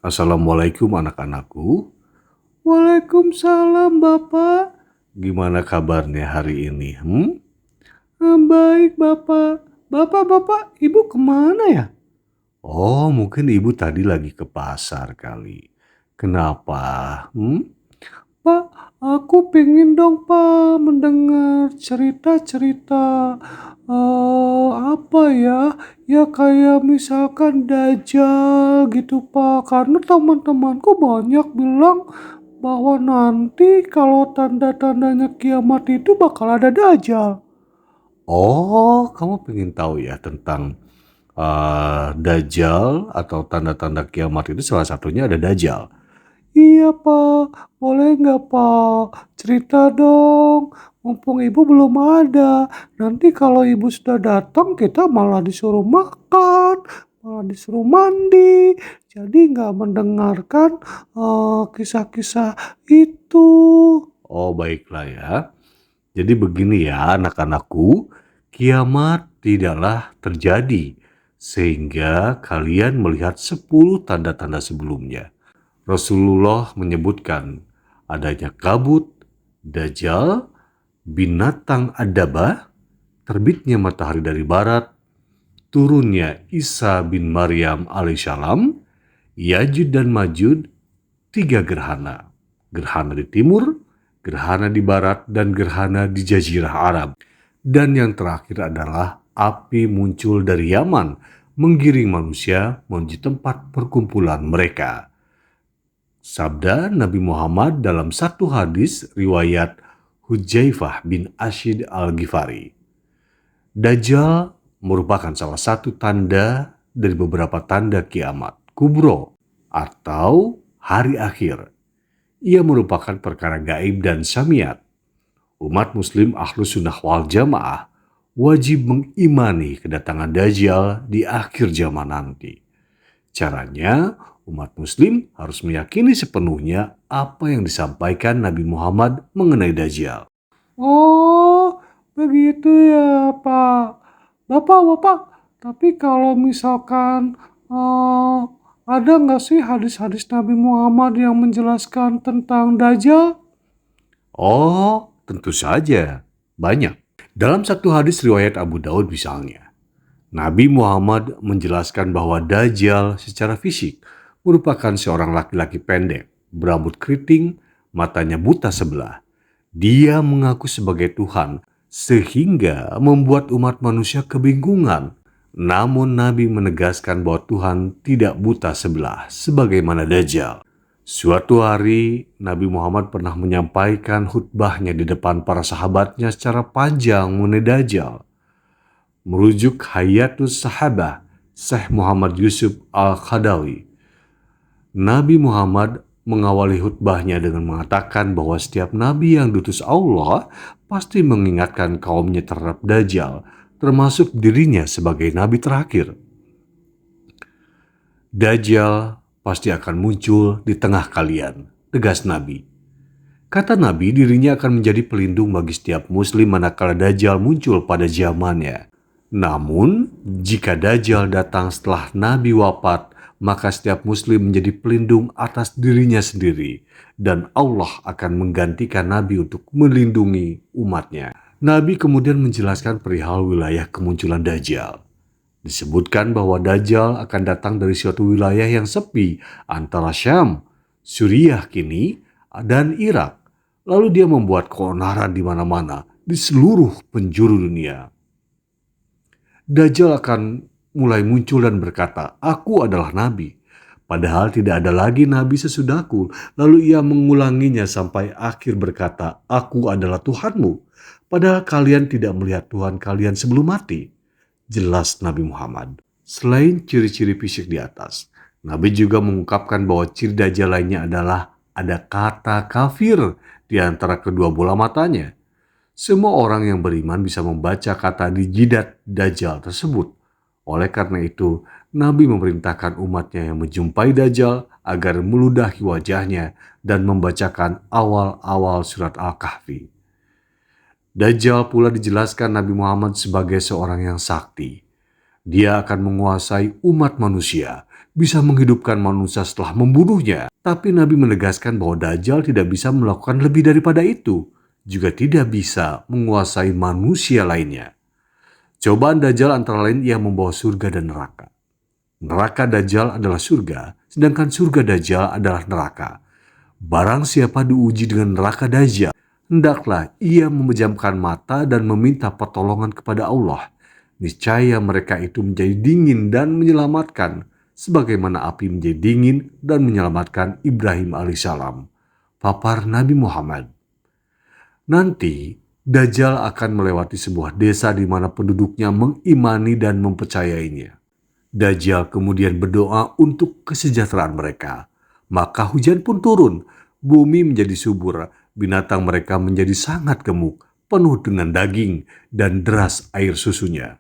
Assalamualaikum anak-anakku. Waalaikumsalam Bapak. Gimana kabarnya hari ini? Baik Bapak. Bapak, Ibu kemana ya? Oh, mungkin Ibu tadi lagi ke pasar kali. Kenapa? Pak, aku pengen dong Pak mendengar cerita-cerita apa ya? Ya kayak misalkan Dajjal gitu Pak. Karena teman-temanku banyak bilang bahwa nanti kalau tanda-tandanya kiamat itu bakal ada Dajjal. Oh, kamu pengen tahu ya tentang Dajjal atau tanda-tanda kiamat itu salah satunya ada Dajjal. Iya Pak, boleh nggak Pak? Cerita dong, mumpung Ibu belum ada. Nanti kalau Ibu sudah datang kita malah disuruh makan, malah disuruh mandi. Jadi nggak mendengarkan kisah-kisah itu. Oh baiklah ya. Jadi begini ya anak-anakku, kiamat tidaklah terjadi sehingga kalian melihat 10 tanda-tanda sebelumnya. Rasulullah menyebutkan adanya kabut, dajjal, binatang adabah, terbitnya matahari dari barat, turunnya Isa bin Maryam alaihissalam, Yajud dan Majud, 3 gerhana. Gerhana di timur, gerhana di barat, dan gerhana di Jazirah Arab. Dan yang terakhir adalah api muncul dari Yaman, menggiring manusia menuju tempat perkumpulan mereka. Sabda Nabi Muhammad dalam satu hadis riwayat Hudzaifah bin Asyid al-Ghifari. Dajjal merupakan salah satu tanda dari beberapa tanda kiamat kubro atau hari akhir. Ia merupakan perkara gaib dan syamiat. Umat muslim Ahlus Sunnah wal Jamaah wajib mengimani kedatangan Dajjal di akhir zaman nanti. Caranya, umat muslim harus meyakini sepenuhnya apa yang disampaikan Nabi Muhammad mengenai Dajjal. Oh, begitu ya Pak. Bapak, tapi kalau misalkan ada nggak sih hadis-hadis Nabi Muhammad yang menjelaskan tentang Dajjal? Oh, tentu saja. Banyak. Dalam satu hadis riwayat Abu Daud misalnya, Nabi Muhammad menjelaskan bahwa Dajjal secara fisik merupakan seorang laki-laki pendek, berambut keriting, matanya buta sebelah. Dia mengaku sebagai Tuhan sehingga membuat umat manusia kebingungan. Namun Nabi menegaskan bahwa Tuhan tidak buta sebelah sebagaimana Dajjal. Suatu hari Nabi Muhammad pernah menyampaikan khutbahnya di depan para sahabatnya secara panjang mengenai Dajjal. Merujuk Hayatus Sahabah Syekh Muhammad Yusuf Al-Khadawi, Nabi Muhammad mengawali khutbahnya dengan mengatakan bahwa setiap nabi yang diutus Allah pasti mengingatkan kaumnya terhadap Dajjal, termasuk dirinya sebagai nabi terakhir. Dajjal pasti akan muncul di tengah kalian, tegas Nabi. Kata Nabi, dirinya akan menjadi pelindung bagi setiap muslim manakala Dajjal muncul pada zamannya. Namun, jika Dajjal datang setelah Nabi wafat, maka setiap muslim menjadi pelindung atas dirinya sendiri, dan Allah akan menggantikan Nabi untuk melindungi umatnya. Nabi kemudian menjelaskan perihal wilayah kemunculan Dajjal. Disebutkan bahwa Dajjal akan datang dari suatu wilayah yang sepi antara Syam, Suriah kini, dan Irak. Lalu dia membuat keonaran di mana-mana di seluruh penjuru dunia. Dajjal akan mulai muncul dan berkata, "Aku adalah nabi." Padahal tidak ada lagi nabi sesudahku. Lalu ia mengulanginya sampai akhir berkata, "Aku adalah Tuhanmu." Padahal kalian tidak melihat Tuhan kalian sebelum mati. Jelas Nabi Muhammad. Selain ciri-ciri fisik di atas, Nabi juga mengungkapkan bahwa ciri Dajjal lainnya adalah ada kata kafir di antara kedua bola matanya. Semua orang yang beriman bisa membaca kata di jidat Dajjal tersebut. Oleh karena itu, Nabi memerintahkan umatnya yang menjumpai Dajjal agar meludahi wajahnya dan membacakan awal-awal surat Al-Kahfi. Dajjal pula dijelaskan Nabi Muhammad sebagai seorang yang sakti. Dia akan menguasai umat manusia bisa menghidupkan manusia setelah membunuhnya. Tapi Nabi menegaskan bahwa Dajjal tidak bisa melakukan lebih daripada itu, juga tidak bisa menguasai manusia lainnya. Cobaan Dajjal antara lain ia membawa surga dan neraka. Neraka Dajjal adalah surga, sedangkan surga Dajjal adalah neraka. Barang siapa diuji dengan neraka Dajjal, hendaklah ia memejamkan mata dan meminta pertolongan kepada Allah. Niscaya mereka itu menjadi dingin dan menyelamatkan, sebagaimana api menjadi dingin dan menyelamatkan Ibrahim alaihissalam. Papar Nabi Muhammad. Nanti, Dajjal akan melewati sebuah desa di mana penduduknya mengimani dan mempercayainya. Dajjal kemudian berdoa untuk kesejahteraan mereka. Maka hujan pun turun, bumi menjadi subur, binatang mereka menjadi sangat gemuk, penuh dengan daging, dan deras air susunya.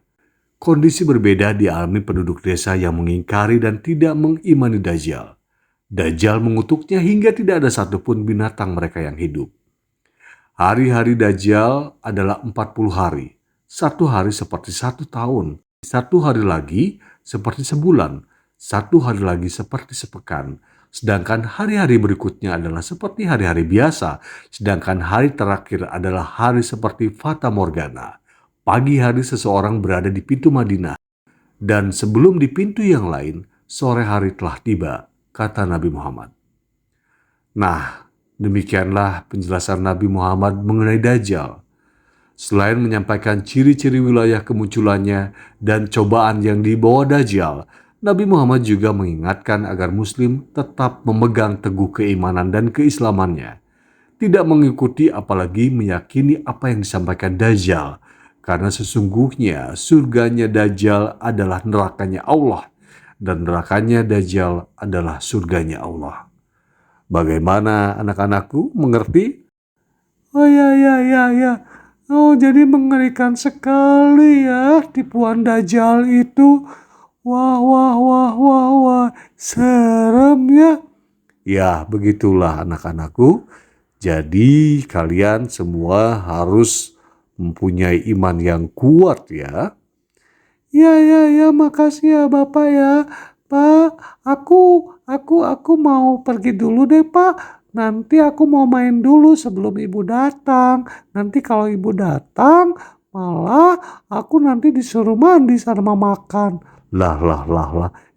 Kondisi berbeda dialami penduduk desa yang mengingkari dan tidak mengimani Dajjal. Dajjal mengutuknya hingga tidak ada satupun binatang mereka yang hidup. Hari-hari Dajjal adalah 40 hari. Satu hari seperti 1 tahun. Satu hari lagi seperti sebulan. Satu hari lagi seperti sepekan. Sedangkan hari-hari berikutnya adalah seperti hari-hari biasa. Sedangkan hari terakhir adalah hari seperti Fata Morgana. Pagi hari seseorang berada di pintu Madinah. Dan sebelum di pintu yang lain, sore hari telah tiba, kata Nabi Muhammad. Nah, demikianlah penjelasan Nabi Muhammad mengenai Dajjal. Selain menyampaikan ciri-ciri wilayah kemunculannya dan cobaan yang dibawa Dajjal, Nabi Muhammad juga mengingatkan agar Muslim tetap memegang teguh keimanan dan keislamannya. Tidak mengikuti apalagi meyakini apa yang disampaikan Dajjal, karena sesungguhnya surganya Dajjal adalah nerakanya Allah, dan nerakanya Dajjal adalah surganya Allah. Bagaimana anak-anakku, mengerti? Oh ya, ya, ya, ya. Oh, jadi mengerikan sekali ya tipuan Dajjal itu. Wah, wah, wah, wah, wah. Serem ya. Ya, begitulah anak-anakku. Jadi kalian semua harus mempunyai iman yang kuat ya. Ya, ya, ya, makasih ya Bapak ya. Pak, aku mau pergi dulu deh Pak. Nanti aku mau main dulu sebelum ibu datang. Nanti kalau ibu datang, malah aku nanti disuruh mandi sama makan. Lah.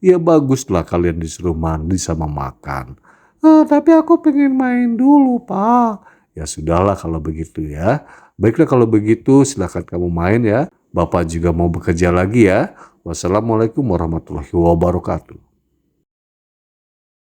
Ya baguslah kalian disuruh mandi sama makan. Tapi aku pengen main dulu Pak. Ya sudahlah kalau begitu ya. Baiklah kalau begitu silakan kamu main ya. Bapak juga mau bekerja lagi ya. Wassalamualaikum warahmatullahi wabarakatuh.